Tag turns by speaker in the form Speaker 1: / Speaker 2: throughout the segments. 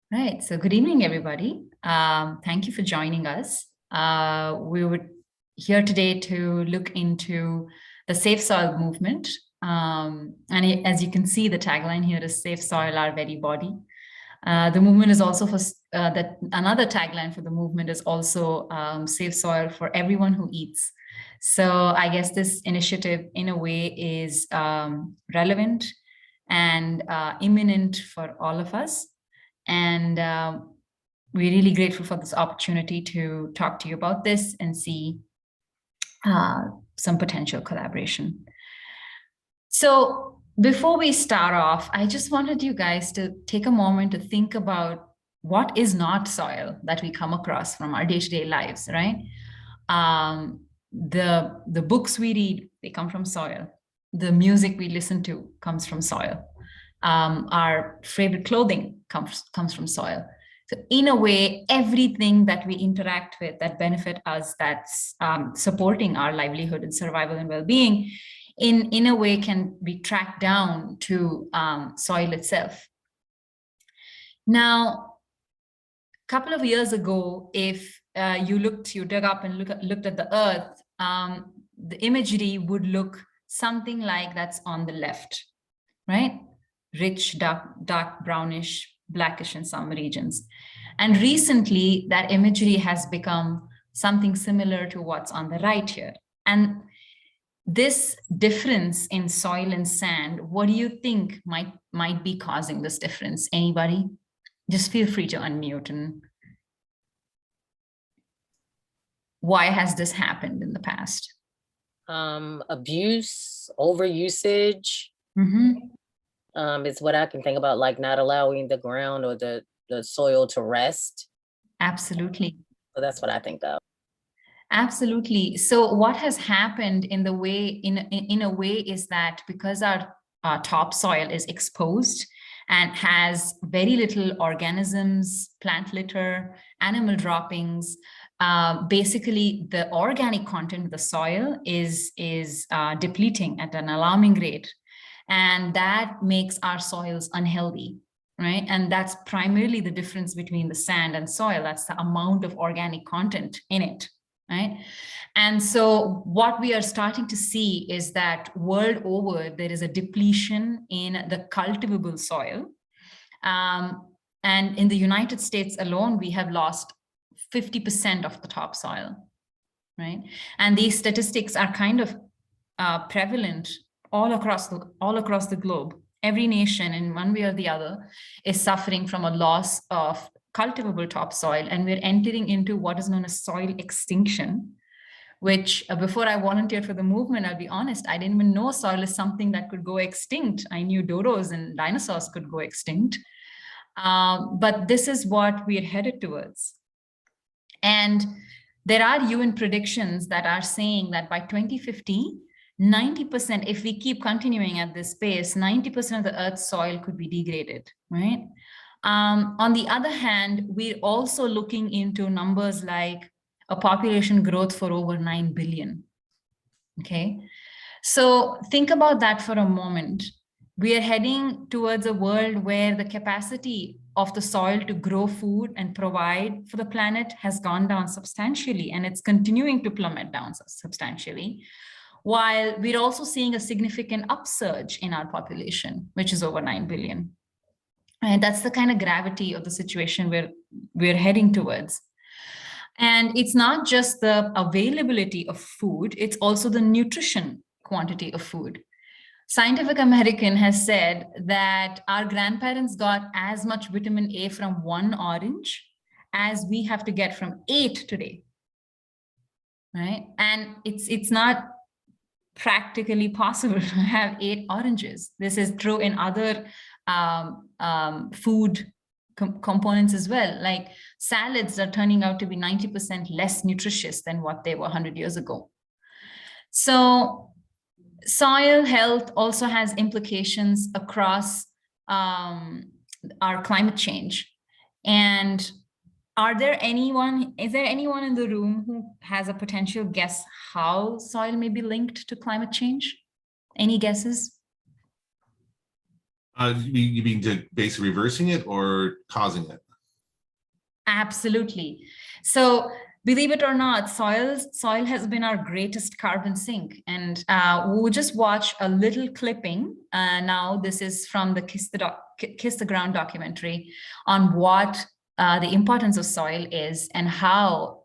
Speaker 1: Right. So good evening, everybody. Thank you for joining us. We were here today to look into the Safe Soil movement. As you can see, the tagline here is Safe Soil, Our Very Body. The movement is also for that another tagline for the movement is also Safe Soil for Everyone Who Eats. So I guess this initiative in a way is relevant and imminent for all of us. And we're really grateful for this opportunity to talk to you about this and see some potential collaboration. So before we start off, I just wanted you guys to take a moment to think about what is not soil that we come across from our day-to-day lives, right? The books we read, they come from soil. The music we listen to comes from soil. Our favorite clothing comes from soil. So in a way, everything that we interact with that benefit us, that's supporting our livelihood and survival and well-being, in a way can be tracked down to soil itself. Now, a couple of years ago, if you dug up and looked at the earth, the imagery would look something like that's on the left, right? Rich, dark brownish, blackish in some regions. And recently, that imagery has become something similar to what's on the right here. And this difference in soil and sand, what do you think might be causing this difference? Anybody? Just feel free to unmute. And why has this happened in the past?
Speaker 2: Abuse, overusage.
Speaker 1: Mm-hmm.
Speaker 2: Is what I can think about, like not allowing the ground or the soil to rest.
Speaker 1: Absolutely.
Speaker 2: So that's what I think of.
Speaker 1: Absolutely. So what has happened in a way is that because our topsoil is exposed and has very little organisms, plant litter, animal droppings, basically the organic content of the soil is depleting at an alarming rate. And that makes our soils unhealthy, right? And that's primarily the difference between the sand and soil. That's the amount of organic content in it, right? And so what we are starting to see is that world over, there is a depletion in the cultivable soil. And in the United States alone, we have lost 50% of the topsoil, right? And these statistics are kind of prevalent all across the globe. Every nation in one way or the other is suffering from a loss of cultivable topsoil, and we're entering into what is known as soil extinction, which before I volunteered for the movement, I'll be honest, I didn't even know soil is something that could go extinct. I knew dodos and dinosaurs could go extinct. But this is what we're headed towards. And there are UN predictions that are saying that by 2050, 90%, if we keep continuing at this pace, 90% of the Earth's soil could be degraded, right? On the other hand, we're also looking into numbers like a population growth for over 9 billion, okay? So think about that for a moment. We are heading towards a world where the capacity of the soil to grow food and provide for the planet has gone down substantially, and it's continuing to plummet down substantially, while we're also seeing a significant upsurge in our population, which is over 9 billion. And that's the kind of gravity of the situation we're heading towards. And it's not just the availability of food, it's also the nutrition quantity of food. Scientific American has said that our grandparents got as much vitamin A from one orange as we have to get from 8 today, right? And it's not practically possible to have 8 oranges. This is true in other food components as well. Like salads are turning out to be 90% less nutritious than what they were 100 years ago. So soil health also has implications across our climate change. And is there anyone in the room who has a potential guess how soil may be linked to climate change? Any guesses?
Speaker 3: You mean to basically reversing it or causing it?
Speaker 1: Absolutely. So believe it or not, soil has been our greatest carbon sink. And we'll just watch a little clipping. Now, this is from the Kiss the Ground documentary on what the importance of soil is and how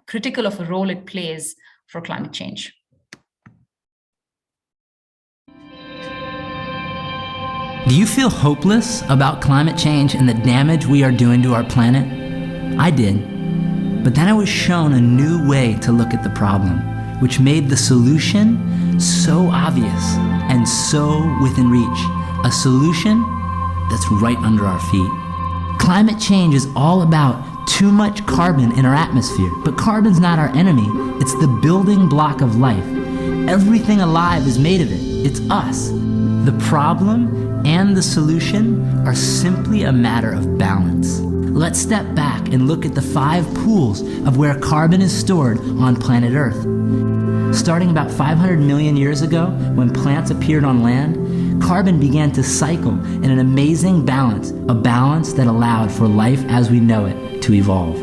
Speaker 1: critical of a role it plays for climate change.
Speaker 3: Do you feel hopeless about climate change and the damage we are doing to our planet? I did. But then I was shown a new way to look at the problem, which made the solution so obvious and so within reach. A solution that's right under our feet. Climate change is all about too much carbon in our atmosphere. But carbon's not our enemy. It's the building block of life. Everything alive is made of it. It's us. The problem and the solution are simply a matter of balance. Let's step back and look at the 5 pools of where carbon is stored on planet Earth. Starting about 500 million years ago, when plants appeared on land, carbon began to cycle in an amazing balance, a balance that allowed for life as we know it to evolve.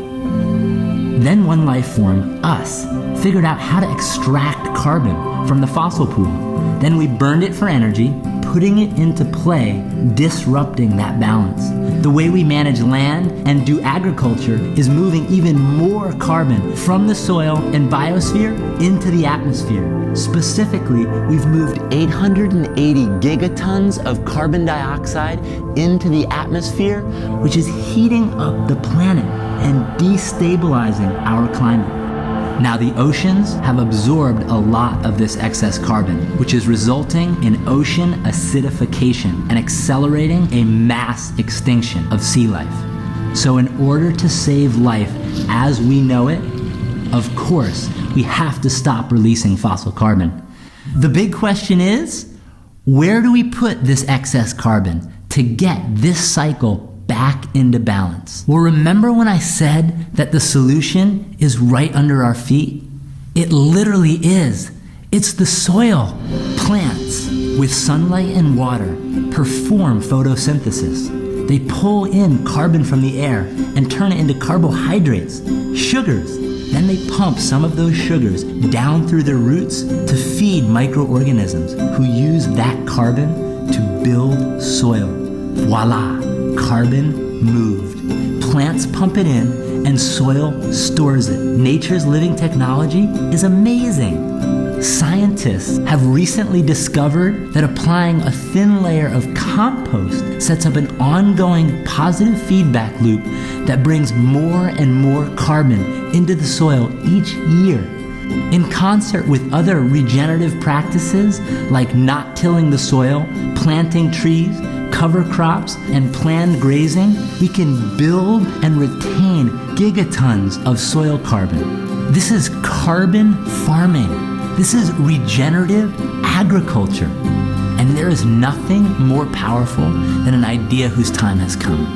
Speaker 3: Then one life form, us, figured out how to extract carbon from the fossil pool. Then we burned it for energy, putting it into play, disrupting that balance. The way we manage land and do agriculture is moving even more carbon from the soil and biosphere into the atmosphere. Specifically, we've moved 880 gigatons of carbon dioxide into the atmosphere, which is heating up the planet and destabilizing our climate. Now, the oceans have absorbed a lot of this excess carbon, which is resulting in ocean acidification and accelerating a mass extinction of sea life. So in order to save life as we know it, of course, we have to stop releasing fossil carbon. The big question is, where do we put this excess carbon to get this cycle back into balance? Well, remember when I said that the solution is right under our feet? It literally is. It's the soil. Plants, with sunlight and water, perform photosynthesis. They pull in carbon from the air and turn it into carbohydrates, sugars. Then they pump some of those sugars down through their roots to feed microorganisms who use that carbon to build soil. Voila! Carbon moved. Plants pump it in and soil stores it. Nature's living technology is amazing. Scientists have recently discovered that applying a thin layer of compost sets up an ongoing positive feedback loop that brings more and more carbon into the soil each year. In concert with other regenerative practices like not tilling the soil, planting trees, cover crops, and planned grazing, we can build and retain gigatons of soil carbon. This is carbon farming. This is regenerative agriculture. And there is nothing more powerful than an idea whose time has come.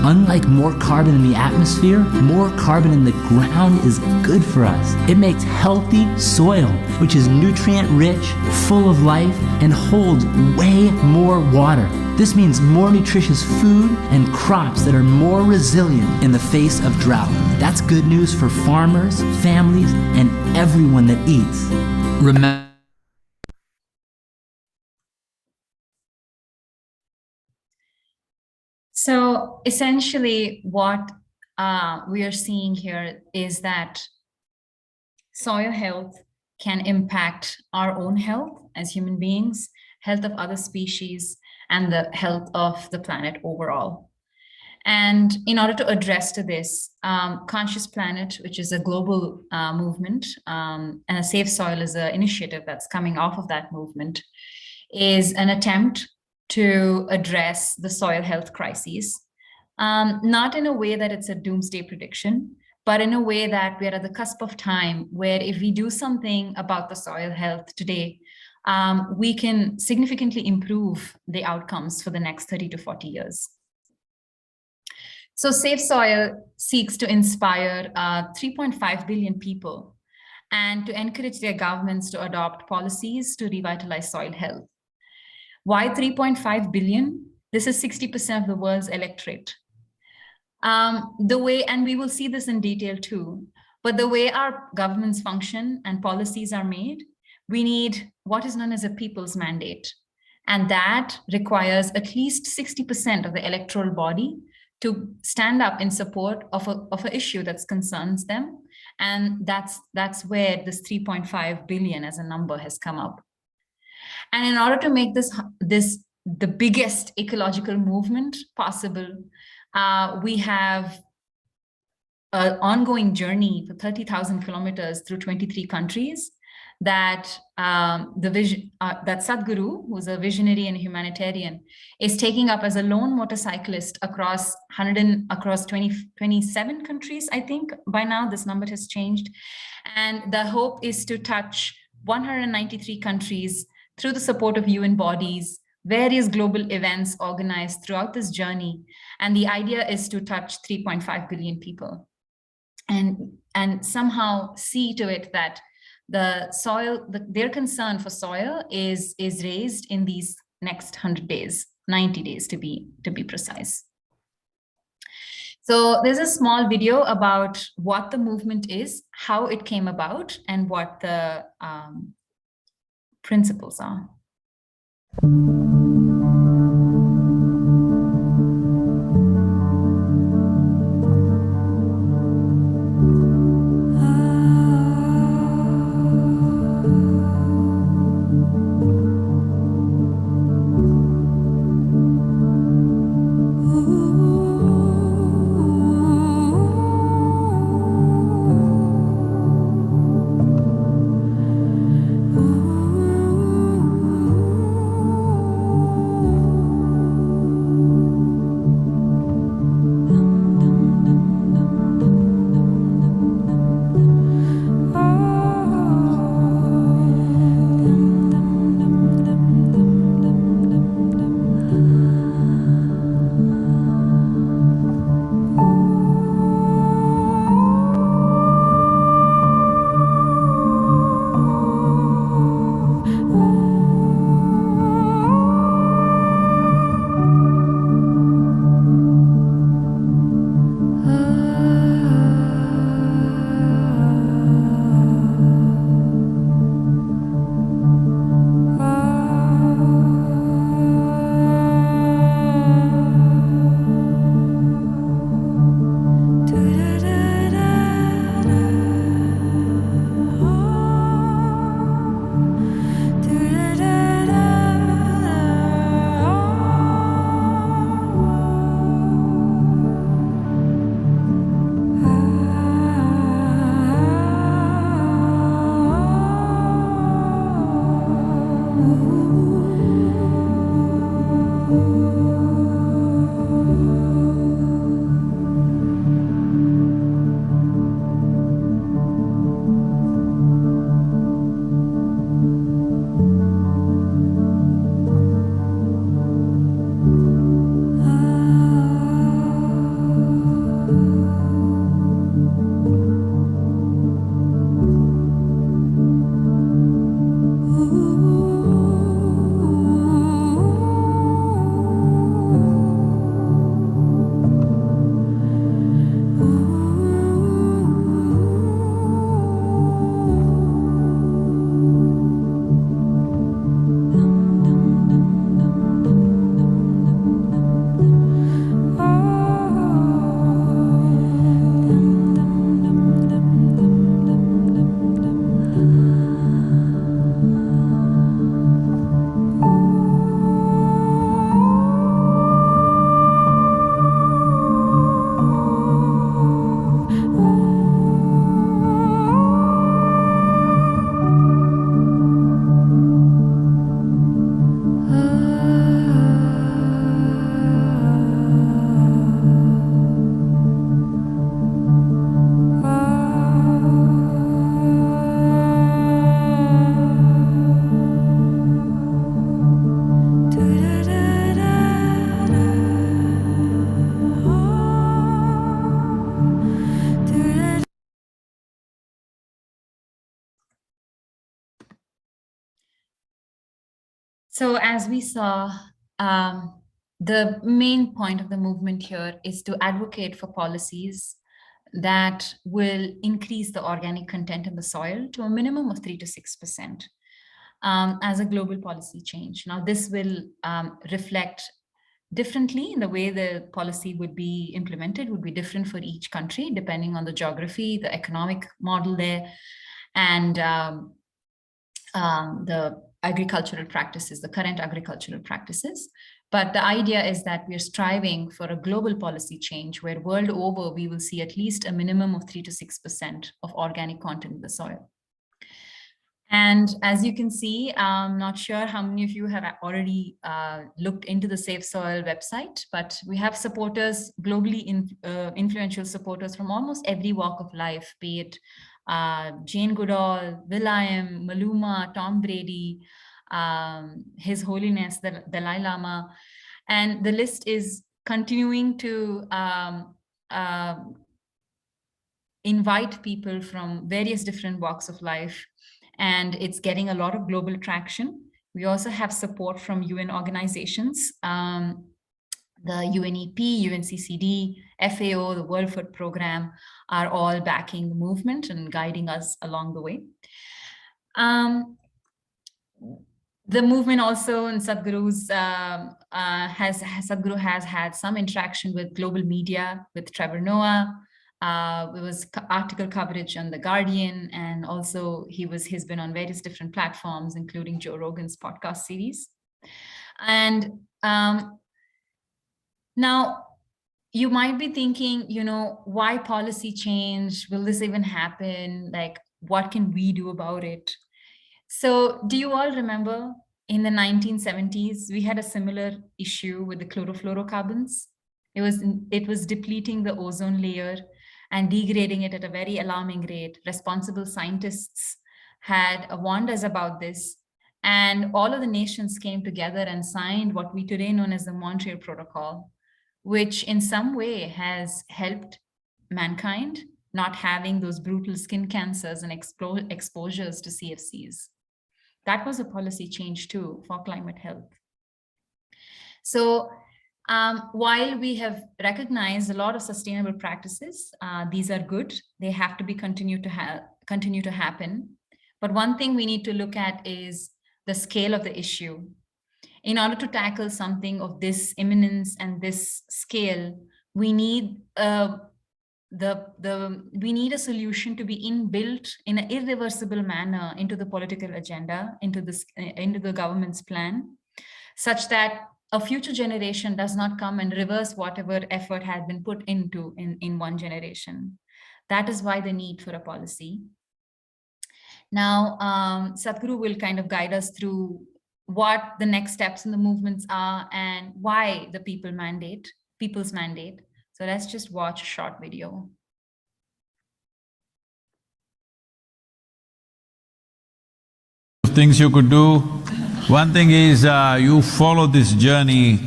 Speaker 3: Unlike more carbon in the atmosphere, more carbon in the ground is good for us. It makes healthy soil, which is nutrient rich, full of life, and holds way more water. This means more nutritious food and crops that are more resilient in the face of drought. That's good news for farmers, families, and everyone that eats. Remember.
Speaker 1: So essentially what we are seeing here is that soil health can impact our own health as human beings, health of other species, and the health of the planet overall. And in order to address to this, Conscious Planet, which is a global movement, and a Safe Soil is an initiative that's coming off of that movement, is an attempt to address the soil health crises, not in a way that it's a doomsday prediction, but in a way that we're at the cusp of time where if we do something about the soil health today, we can significantly improve the outcomes for the next 30 to 40 years. So Safe Soil seeks to inspire 3.5 billion people and to encourage their governments to adopt policies to revitalize soil health. Why 3.5 billion? This is 60% of the world's electorate. The way, and we will see this in detail too, but the way our governments function and policies are made, we need what is known as a people's mandate. And that requires at least 60% of the electoral body to stand up in support of an issue that concerns them. And that's where this 3.5 billion as a number has come up. And in order to make this the biggest ecological movement possible, we have an ongoing journey for 30,000 kilometers through 23 countries that that Sadhguru, who's a visionary and humanitarian, is taking up as a lone motorcyclist across 27 countries, I think. By now, this number has changed. And the hope is to touch 193 countries through the support of UN bodies, various global events organized throughout this journey. And the idea is to touch 3.5 billion people and somehow see to it that the soil, their concern for soil is raised in these next 100 days, 90 days to be precise. So there's a small video about what the movement is, how it came about, and what the principles are. So as we saw, the main point of the movement here is to advocate for policies that will increase the organic content in the soil to a minimum of 3 to 6% as a global policy change. Now, this will reflect differently in the way the policy would be implemented, would be different for each country, depending on the geography, the economic model there, and the agricultural practices, the current agricultural practices. But the idea is that we're striving for a global policy change where world over, we will see at least a minimum of 3 to 6% of organic content in the soil. And as you can see, I'm not sure how many of you have already looked into the Safe Soil website, but we have supporters, globally influential supporters from almost every walk of life, be it Jane Goodall, Will.i.am, Maluma, Tom Brady, His Holiness, the Dalai Lama. And the list is continuing to invite people from various different walks of life, and it's getting a lot of global traction. We also have support from UN organizations, the UNEP, UNCCD, FAO, the World Food Program are all backing the movement and guiding us along the way. The movement also, and Sadhguru's Sadhguru has had some interaction with global media, with Trevor Noah. There was article coverage on The Guardian, and also he's been on various different platforms, including Joe Rogan's podcast series. And now you might be thinking, why policy change? Will this even happen? Like, what can we do about it? So do you all remember in the 1970s, we had a similar issue with the chlorofluorocarbons? It was depleting the ozone layer and degrading it at a very alarming rate. Responsible scientists had warned us about this, and all of the nations came together and signed what we today know as the Montreal Protocol, which in some way has helped mankind not having those brutal skin cancers and exposures to CFCs. That was a policy change too for climate health. So while we have recognized a lot of sustainable practices, these are good. They have to be continue to happen. But one thing we need to look at is the scale of the issue. In order to tackle something of this imminence and this scale, we need we need a solution to be inbuilt in an irreversible manner into the political agenda, into the government's plan, such that a future generation does not come and reverse whatever effort had been put into in one generation. That is why the need for a policy. Now, Sadhguru will kind of guide us through what the next steps in the movements are and why the people's mandate. So let's just watch a short video.
Speaker 4: Things you could do. One thing is you follow this journey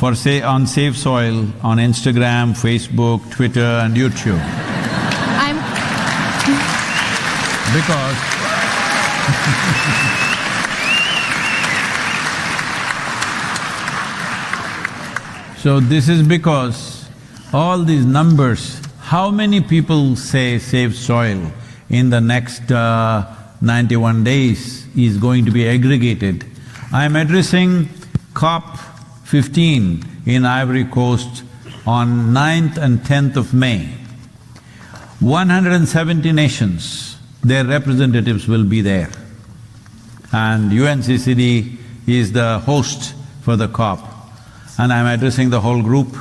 Speaker 4: on Safe Soil on Instagram, Facebook, Twitter and YouTube. Because so this is because all these numbers, how many people say Save Soil in the next 91 days is going to be aggregated. I am addressing COP15 in Ivory Coast on 9th and 10th of May. 170 nations, their representatives will be there. And UNCCD is the host for the COP. And I'm addressing the whole group.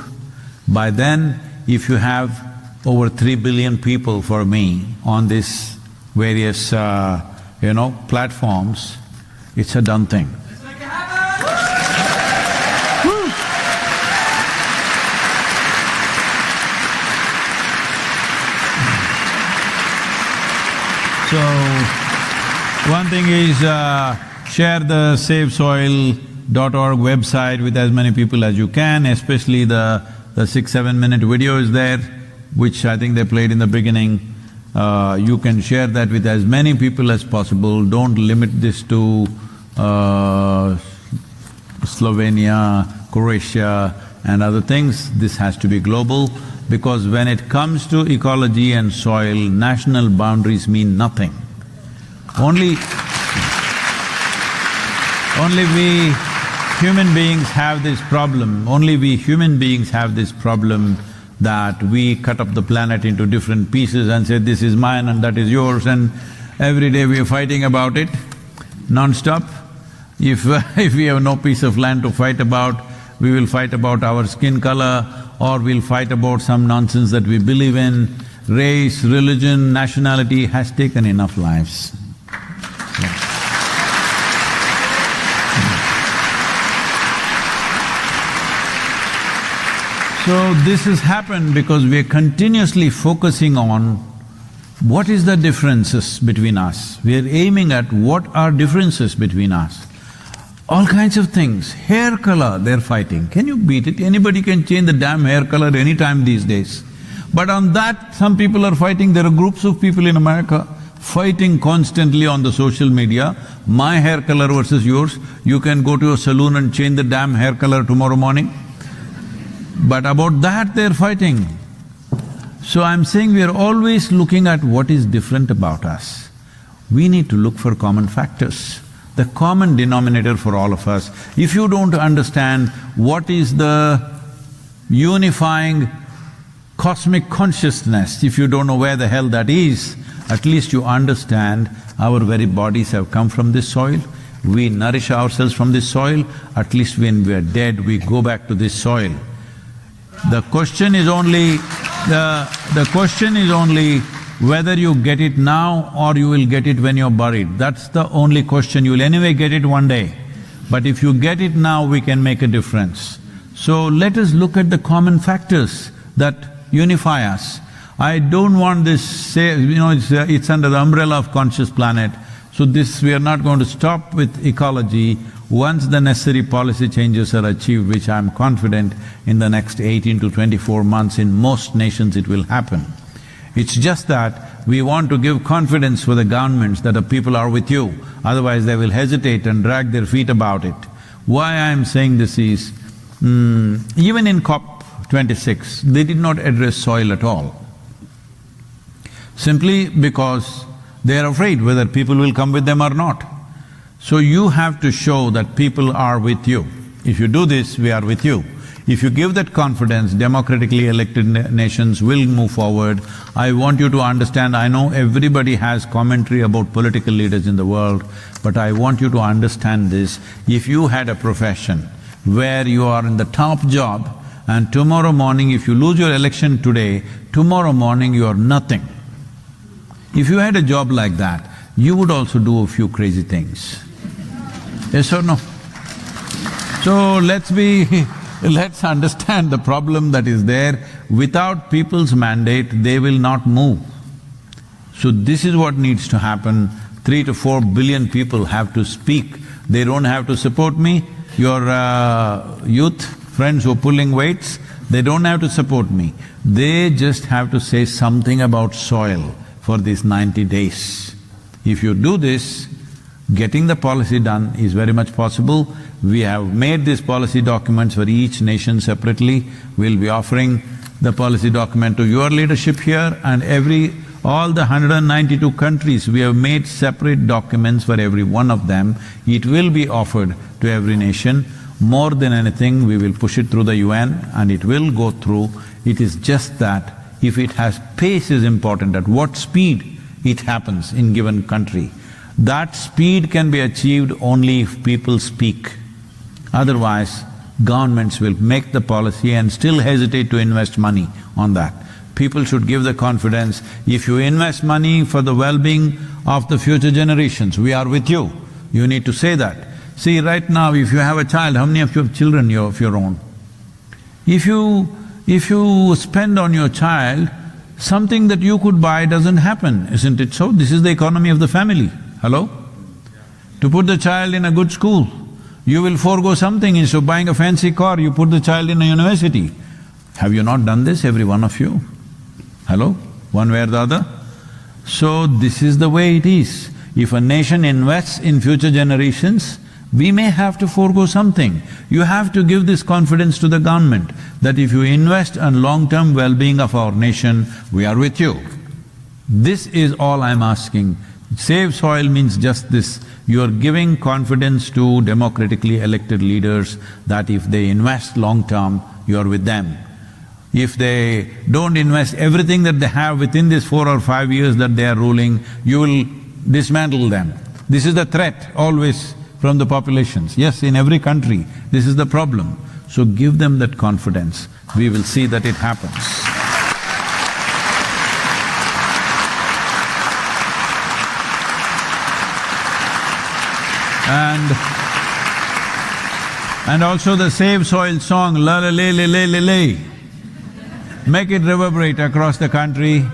Speaker 4: By then, if you have over 3 billion people for me on these various platforms, it's a done thing. So, one thing is share the SaveSoil.org website with as many people as you can, especially the 6-7 minute video is there, which I think they played in the beginning. You can share that with as many people as possible. Don't limit this to Slovenia, Croatia and other things. This has to be global, because when it comes to ecology and soil, national boundaries mean nothing. Only we human beings have this problem, that we cut up the planet into different pieces and say, this is mine and that is yours, and every day we are fighting about it non-stop. If we have no piece of land to fight about, we will fight about our skin color, or we'll fight about some nonsense that we believe in. Race, religion, nationality has taken enough lives. So this has happened because we are continuously focusing on what is the differences between us. We are aiming at what are differences between us. All kinds of things. Hair color, they're fighting. Can you beat it? Anybody can change the damn hair color anytime these days. But on that, some people are fighting. There are groups of people in America fighting constantly on the social media. My hair color versus yours. You can go to a salon and change the damn hair color tomorrow morning. But about that, they're fighting. So I'm saying we are always looking at what is different about us. We need to look for common factors, the common denominator for all of us. If you don't understand what is the unifying cosmic consciousness, if you don't know where the hell that is, at least you understand our very bodies have come from this soil, we nourish ourselves from this soil, at least when we are dead, we go back to this soil. The question is only whether you get it now or you will get it when you're buried. That's the only question. You'll anyway get it one day. But if you get it now, we can make a difference. So let us look at the common factors that unify us. I don't want this it's under the umbrella of conscious planet. So we are not going to stop with ecology. Once the necessary policy changes are achieved, which I'm confident in the next 18 to 24 months in most nations it will happen. It's just that we want to give confidence for the governments that the people are with you, otherwise they will hesitate and drag their feet about it. Why I'm saying this is, even in COP26, they did not address soil at all. Simply because they are afraid whether people will come with them or not. So you have to show that people are with you. If you do this, we are with you. If you give that confidence, democratically elected nations will move forward. I want you to understand, I know everybody has commentary about political leaders in the world, but I want you to understand this. If you had a profession where you are in the top job and tomorrow morning if you lose your election today, tomorrow morning you are nothing. If you had a job like that, you would also do a few crazy things. Yes or no? So let's understand the problem that is there. Without people's mandate, they will not move. So this is what needs to happen. 3 to 4 billion people have to speak. They don't have to support me. Your youth friends who are pulling weights, they don't have to support me. They just have to say something about soil for these 90 days. If you do this, getting the policy done is very much possible. We have made these policy documents for each nation separately. We'll be offering the policy document to your leadership here, and all the 192 countries, we have made separate documents for every one of them. It will be offered to every nation. More than anything, we will push it through the UN and it will go through. It is just that if it has pace is important, at what speed it happens in given country. That speed can be achieved only if people speak. Otherwise, governments will make the policy and still hesitate to invest money on that. People should give the confidence, if you invest money for the well-being of the future generations, we are with you. You need to say that. See, right now, if you have a child, how many of you have children of your own? If you spend on your child, something that you could buy doesn't happen, isn't it so? This is the economy of the family. Hello? To put the child in a good school, you will forego something. Instead of buying a fancy car, you put the child in a university. Have you not done this, every one of you? Hello? One way or the other? So this is the way it is. If a nation invests in future generations, we may have to forego something. You have to give this confidence to the government that if you invest in long-term well-being of our nation, we are with you. This is all I'm asking. Save soil means just this. You are giving confidence to democratically elected leaders that if they invest long-term, you are with them. If they don't invest everything that they have within this 4 or 5 years that they are ruling, you will dismantle them. This is the threat always from the populations. Yes, in every country, this is the problem. So give them that confidence. We will see that it happens. And also the Save Soil song, la la lay lay lay lay lay. Make it reverberate across the country.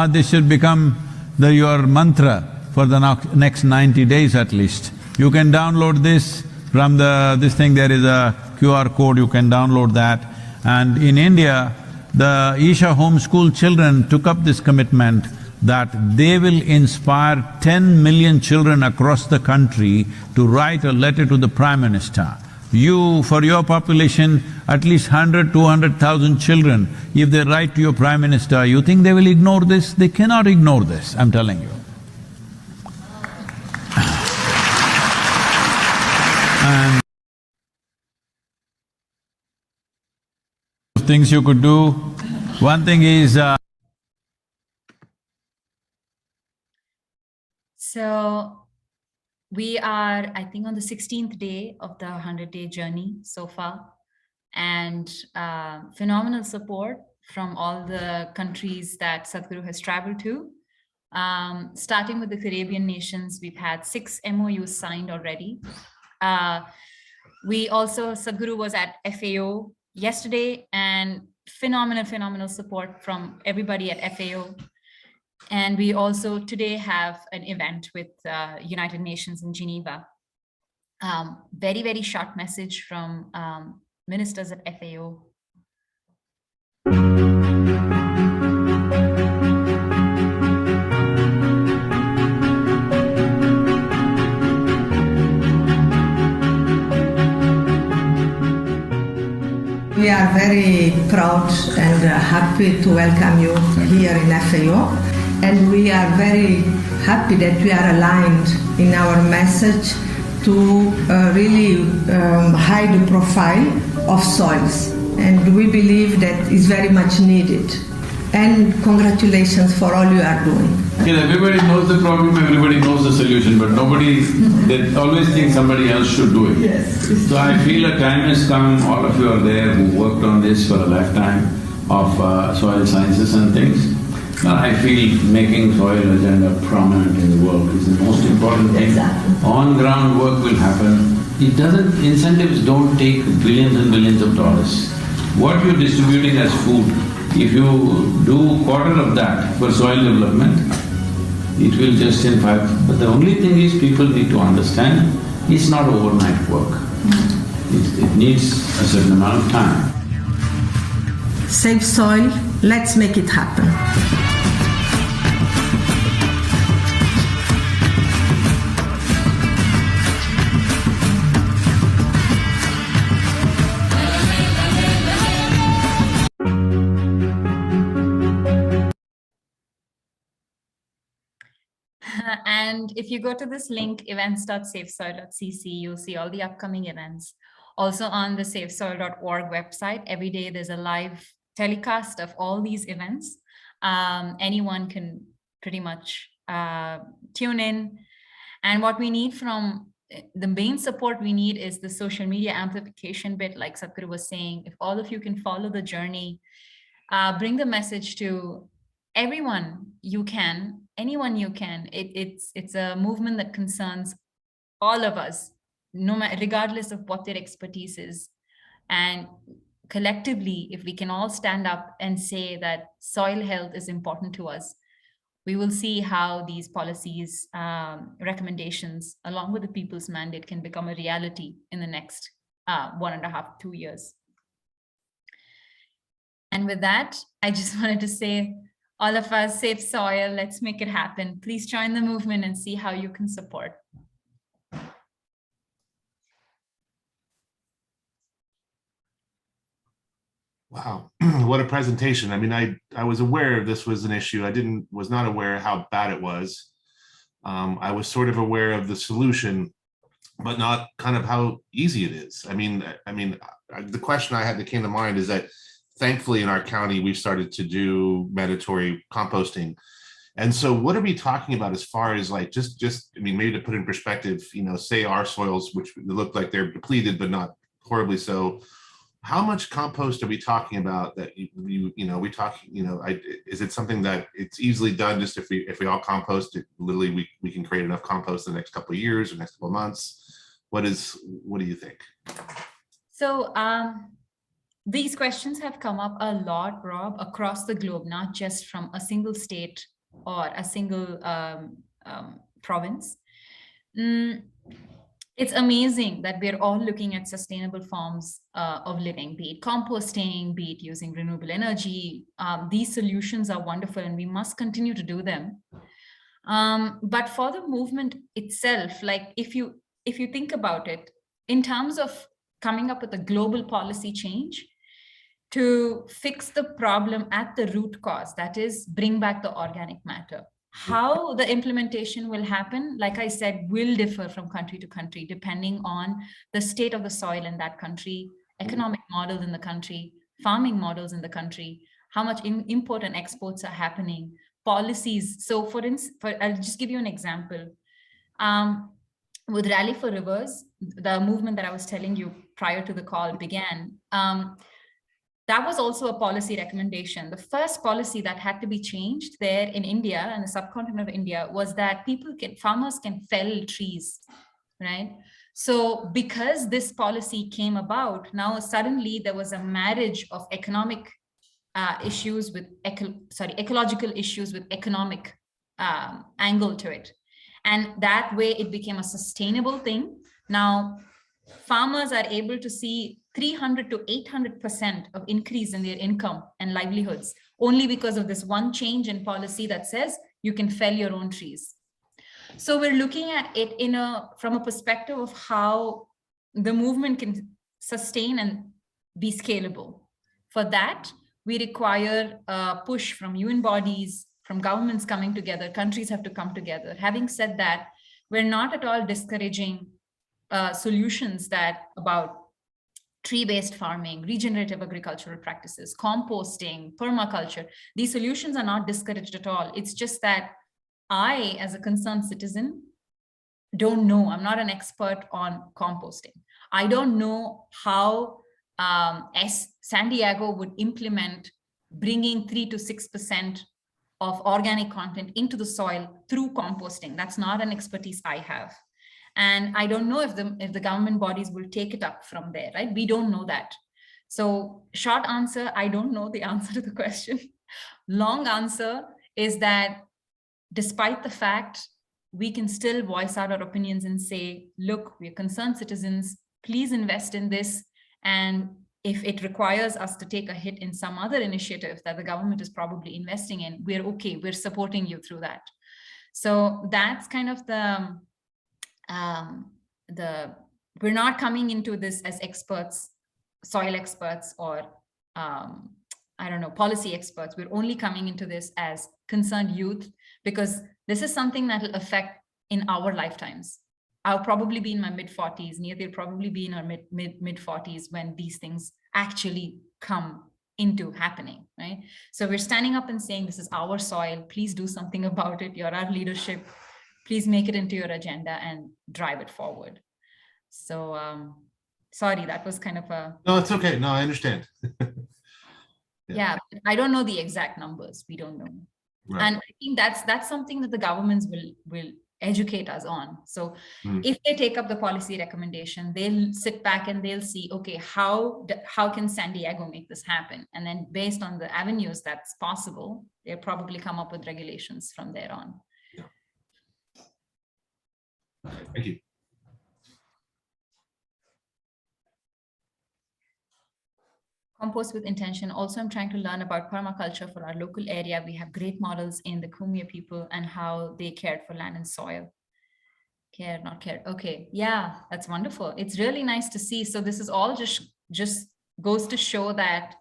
Speaker 4: This should become your mantra for the next 90 days at least. You can download this from this thing, there is a QR code, you can download that. And in India, the Isha homeschool children took up this commitment that they will inspire 10 million children across the country to write a letter to the Prime Minister. You, for your population, at least 100, 200,000 children, if they write to your Prime Minister, you think they will ignore this? They cannot ignore this, I'm telling you. And things you could do, one thing is
Speaker 1: So we are, I think, on the 16th day of the 100-day journey so far, and phenomenal support from all the countries that Sadhguru has traveled to. Starting with the Caribbean nations, we've had 6 MOUs signed already. We also, Sadhguru was at FAO yesterday, and phenomenal support from everybody at FAO. And we also today have an event with United Nations in Geneva. Very short message from ministers at FAO.
Speaker 5: We are very proud and happy to welcome you here in FAO. And we are very happy that we are aligned in our message to really hide the profile of soils. And we believe that is very much needed. And congratulations for all you are doing.
Speaker 4: Everybody knows the problem, everybody knows the solution, but they always think somebody else should do it.
Speaker 5: Yes.
Speaker 4: So I feel a time has come, all of you are there who worked on this for a lifetime of soil sciences and things. I feel making soil agenda prominent in the world is the most important thing.
Speaker 5: Exactly.
Speaker 4: On-ground work will happen. Incentives don't take billions and billions of dollars. What you're distributing as food, if you do quarter of that for soil development, it will just in fact… But the only thing is people need to understand, it's not overnight work. It needs a certain amount of time.
Speaker 5: Save soil, let's make it happen.
Speaker 1: And if you go to this link, events.savesoil.cc, you'll see all the upcoming events. Also on the savesoil.org website, every day there's a live telecast of all these events. Anyone can pretty much tune in. And what we need from the main support we need is the social media amplification bit, like Sadhguru was saying. If all of you can follow the journey, bring the message to everyone you can, anyone you can. It's a movement that concerns all of us, regardless of what their expertise is. And collectively, if we can all stand up and say that soil health is important to us, we will see how these policies, recommendations, along with the people's mandate, can become a reality in the next 1.5 to 2 years. And with that, I just wanted to say, all of us, save soil, let's make it happen. Please join the movement and see how you can support.
Speaker 6: Wow, what a presentation. I mean, I was aware this was an issue. I was not aware how bad it was. I was sort of aware of the solution, but not kind of how easy it is. I mean, the question I had that came to mind is that thankfully in our county, we've started to do mandatory composting. And so what are we talking about as far as like, just, I mean, maybe to put in perspective, you know, say our soils, which look like they're depleted, but not horribly so. How much compost are we talking about that is it something that it's easily done just if we all compost it, literally we can create enough compost in the next couple of years or next couple of months? What do you think?
Speaker 1: So these questions have come up a lot, Rob, across the globe, not just from a single state or a single province. It's amazing that we're all looking at sustainable forms of living, be it composting, be it using renewable energy. These solutions are wonderful and we must continue to do them. But for the movement itself, like if you think about it, in terms of coming up with a global policy change to fix the problem at the root cause, that is bring back the organic matter. How the implementation will happen, like I said, will differ from country to country, depending on the state of the soil in that country, economic models in the country, farming models in the country, how much import and exports are happening, policies. So for instance, I'll just give you an example. With Rally for Rivers, the movement that I was telling you prior to the call began, that was also a policy recommendation. The first policy that had to be changed there in India and the subcontinent of India was that farmers can fell trees, right? So because this policy came about, now suddenly there was a marriage of economic issues with ecological issues with economic angle to it. And that way it became a sustainable thing. Now, farmers are able to see 300 to 800% of increase in their income and livelihoods only because of this one change in policy that says you can fell your own trees. So we're looking at it from a perspective of how the movement can sustain and be scalable. For that, we require a push from UN bodies, from governments coming together. Countries have to come together. Having said that, we're not at all discouraging solutions about tree-based farming, regenerative agricultural practices, composting, permaculture. These solutions are not discouraged at all. It's just that I, as a concerned citizen, don't know. I'm not an expert on composting. I don't know how San Diego would implement bringing 3 to 6% of organic content into the soil through composting. That's not an expertise I have. And I don't know if the government bodies will take it up from there, right? We don't know that. So short answer, I don't know the answer to the question. Long answer is that despite the fact we can still voice out our opinions and say, look, we're concerned citizens, please invest in this. And if it requires us to take a hit in some other initiative that the government is probably investing in, we're okay, we're supporting you through that. So that's kind of we're not coming into this as experts, soil experts, or I don't know, policy experts. We're only coming into this as concerned youth, because this is something that will affect in our lifetimes. I'll probably be in my mid-40s, Niyati will probably be in our mid-40s when these things actually come into happening, right? So we're standing up and saying, this is our soil, please do something about it. You're our leadership. Please make it into your agenda and drive it forward. So sorry, that was kind of a...
Speaker 6: No, it's okay. No, I understand.
Speaker 1: Yeah, I don't know the exact numbers. We don't know. Right. And I think that's something that the governments will educate us on. So if they take up the policy recommendation, they'll sit back and they'll see, okay, how can San Diego make this happen? And then based on the avenues that's possible, they'll probably come up with regulations from there on.
Speaker 6: Thank you.
Speaker 1: Compost with intention. Also, I'm trying to learn about permaculture for our local area. We have great models in the Kumia people and how they cared for land and soil. Care, not care. Okay, yeah, that's wonderful. It's really nice to see. So this is all just goes to show that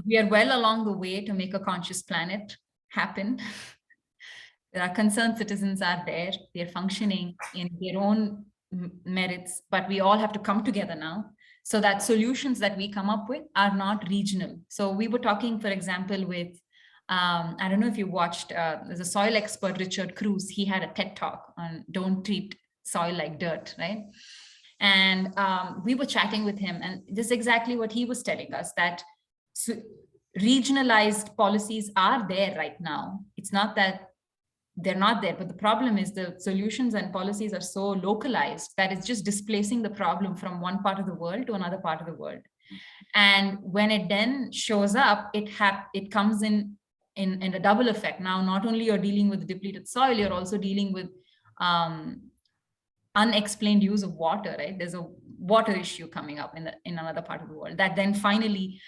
Speaker 1: We are well along the way to make a conscious planet happen. There are concerned citizens are there. They're functioning in their own merits, but we all have to come together now so that solutions that we come up with are not regional. So we were talking, for example, with, I don't know if you watched, there's a soil expert, Richard Cruz. He had a TED talk on don't treat soil like dirt, right? And we were chatting with him, and this is exactly what he was telling us, that regionalized policies are there right now. It's not that they're not there, but the problem is the solutions and policies are so localized that it's just displacing the problem from one part of the world to another part of the world. And when it then shows up, it comes in a double effect. Now, not only you're dealing with depleted soil, you're also dealing with unexplained use of water, right? There's a water issue coming up in another part of the world that then finally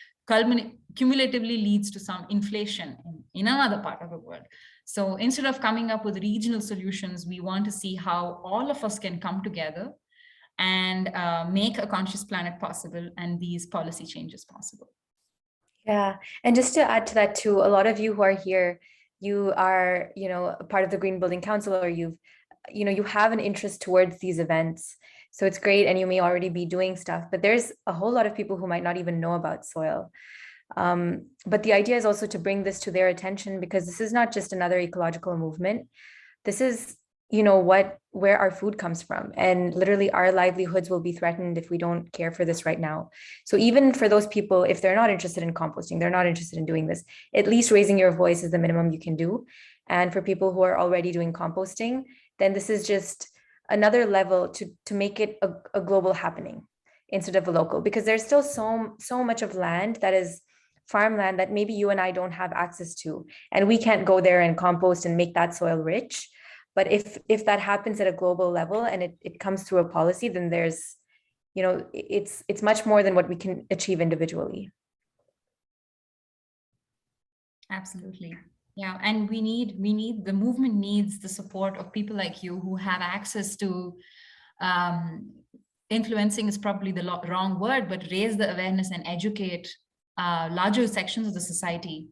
Speaker 1: cumulatively leads to some inflation in another part of the world. So instead of coming up with regional solutions, we want to see how all of us can come together and make a conscious planet possible and these policy changes possible.
Speaker 7: Yeah, and just to add to that too, a lot of you who are here, you are, a part of the Green Building Council, or you have an interest towards these events. So it's great, and you may already be doing stuff, but there's a whole lot of people who might not even know about soil. But the idea is also to bring this to their attention, because this is not just another ecological movement. This is, where our food comes from, and literally our livelihoods will be threatened if we don't care for this right now. So even for those people, if they're not interested in composting, they're not interested in doing this, at least raising your voice is the minimum you can do. And for people who are already doing composting, then this is just another level to make it a global happening instead of a local, because there's still so much of land that is farmland that maybe you and I don't have access to, and we can't go there and compost and make that soil rich. But if that happens at a global level and it comes through a policy, then there's, it's much more than what we can achieve individually.
Speaker 1: Absolutely. Yeah, and the movement needs the support of people like you who have access to, influencing is probably the wrong word, but raise the awareness and educate larger sections of the society,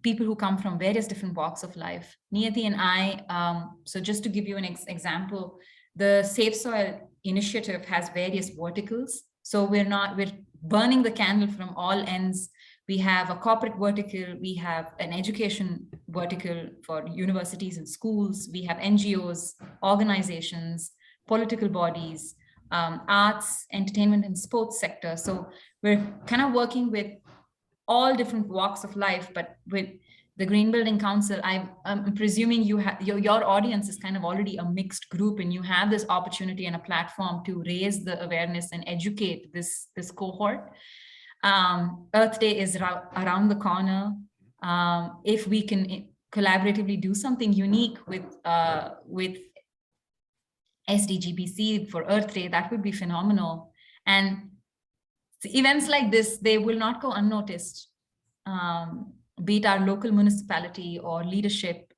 Speaker 1: people who come from various different walks of life. Niyati and I, so just to give you an example, the Safe Soil Initiative has various verticals. So we're burning the candle from all ends. We have a corporate vertical, we have an education vertical for universities and schools, we have NGOs, organizations, political bodies, arts, entertainment and sports sector. So we're kind of working with all different walks of life, but with the Green Building Council, I'm presuming your audience is kind of already a mixed group, and you have this opportunity and a platform to raise the awareness and educate this cohort. Earth Day is around the corner. If we can collaboratively do something unique with SDGBC for Earth Day, that would be phenomenal. And events like this, they will not go unnoticed. Be it our local municipality or leadership,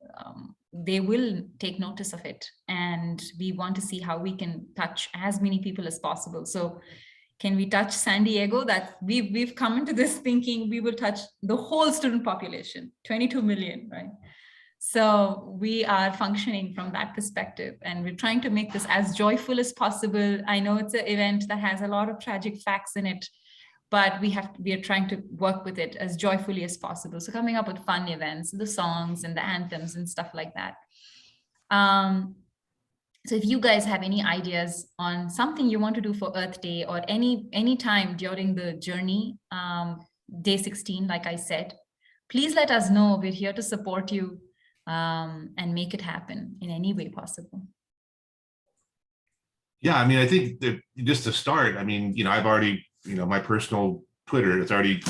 Speaker 1: they will take notice of it. And we want to see how we can touch as many people as possible. So can we touch San Diego? That we've come into this thinking we will touch the whole student population, 22 million, right? So we are functioning from that perspective, and we're trying to make this as joyful as possible. I know it's an event that has a lot of tragic facts in it, but we are trying to work with it as joyfully as possible. So coming up with fun events, the songs and the anthems and stuff like that. So if you guys have any ideas on something you want to do for Earth Day or any time during the journey, day 16, like I said, please let us know. We're here to support you and make it happen in any way possible.
Speaker 6: Yeah, I mean, I think that just to start, I mean, I've already, my personal Twitter, it's already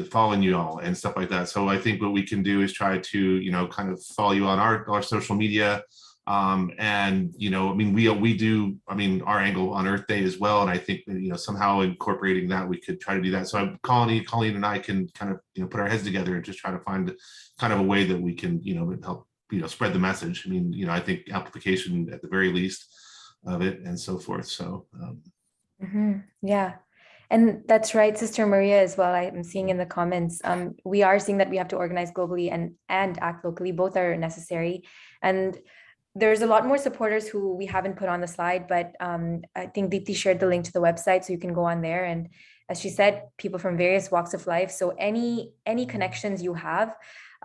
Speaker 6: following you all and stuff like that. So I think what we can do is try to, kind of follow you on our social media. And, I mean, we do, our angle on Earth Day as well. And I think, somehow incorporating that, we could try to do that. So Colleen and I can kind of, put our heads together and just try to find kind of a way that we can, help, spread the message. I mean, I think amplification at the very least of it and so forth. So,
Speaker 7: Yeah. And that's right, Sister Maria, as well. I'm seeing in the comments, we are seeing that we have to organize globally and act locally. Both are necessary. And there's a lot more supporters who we haven't put on the slide, but I think Deepthi shared the link to the website, so you can go on there. And as she said, people from various walks of life. So any connections you have,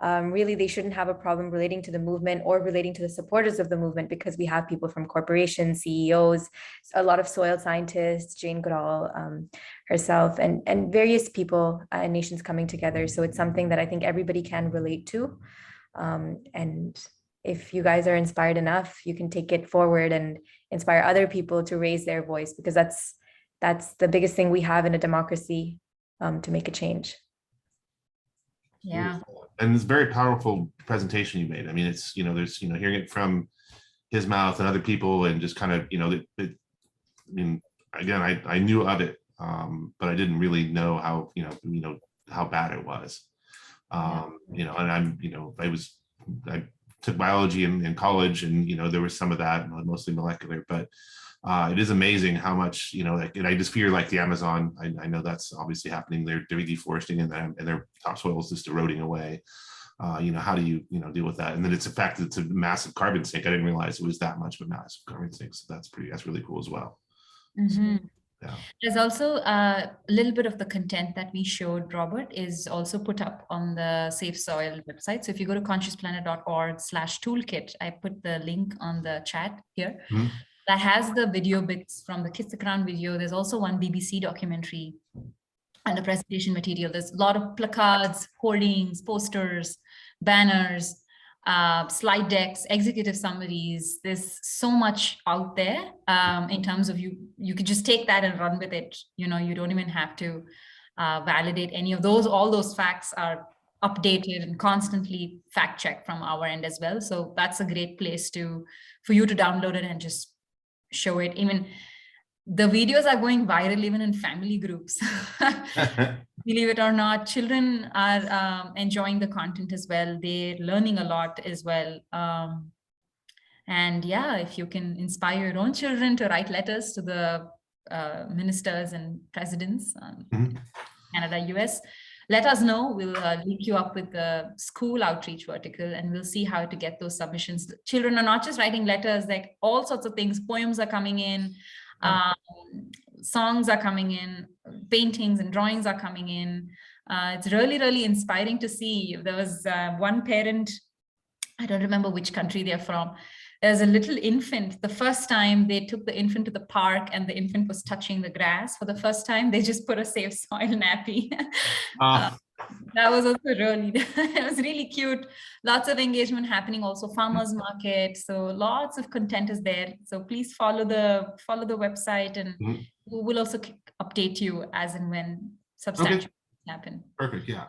Speaker 7: really, they shouldn't have a problem relating to the movement or relating to the supporters of the movement, because we have people from corporations, CEOs, a lot of soil scientists, Jane Goodall herself, and various people and nations coming together. So it's something that I think everybody can relate to. And if you guys are inspired enough, you can take it forward and inspire other people to raise their voice, because that's the biggest thing we have in a democracy, to make a change.
Speaker 1: Yeah.
Speaker 6: And it's a very powerful presentation you made. I mean, it's, there's, hearing it from his mouth and other people, and just kind of, I mean, again, I knew of it, but I didn't really know how, how bad it was. And I took biology in college, and, there was some of that, mostly molecular, but it is amazing how much, and I just fear, like the Amazon, I know that's obviously happening. They're deforesting, and their topsoil is just eroding away. How do you, deal with that? And then it's a fact that it's a massive carbon sink. I didn't realize it was that much of a massive carbon sink. So that's really cool as well.
Speaker 1: Mm-hmm.
Speaker 6: Yeah.
Speaker 1: There's also a little bit of the content that we showed, Robert, is also put up on the Safe Soil website. So if you go to consciousplanet.org/toolkit, I put the link on the chat here. Mm-hmm. That has the video bits from the Kiss the Crown video. There's also one BBC documentary and the presentation material. There's a lot of placards, hoardings, posters, banners, slide decks, executive summaries. There's so much out there in terms of you could just take that and run with it. You don't even have to validate any of those. All those facts are updated and constantly fact checked from our end as well. So that's a great place for you to download it and just show it. Even the videos are going viral even in family groups. Believe it or not, children are enjoying the content as well. They're learning a lot as well. And yeah, if you can inspire your own children to write letters to the ministers and presidents, Canada, US, let us know. We'll link you up with the school outreach vertical, and we'll see how to get those submissions. Children are not just writing letters, like all sorts of things. Poems are coming in, songs are coming in, paintings and drawings are coming in. It's really, really inspiring to see. There was one parent, I don't remember which country they're from. There's a little infant. The first time they took the infant to the park and the infant was touching the grass for the first time, they just put a Safe Soil nappy. That was also it was really cute. Lots of engagement happening, also farmers market. So lots of content is there. So please follow the website, and we will also update you as and when substantial happen.
Speaker 6: Perfect. Yeah.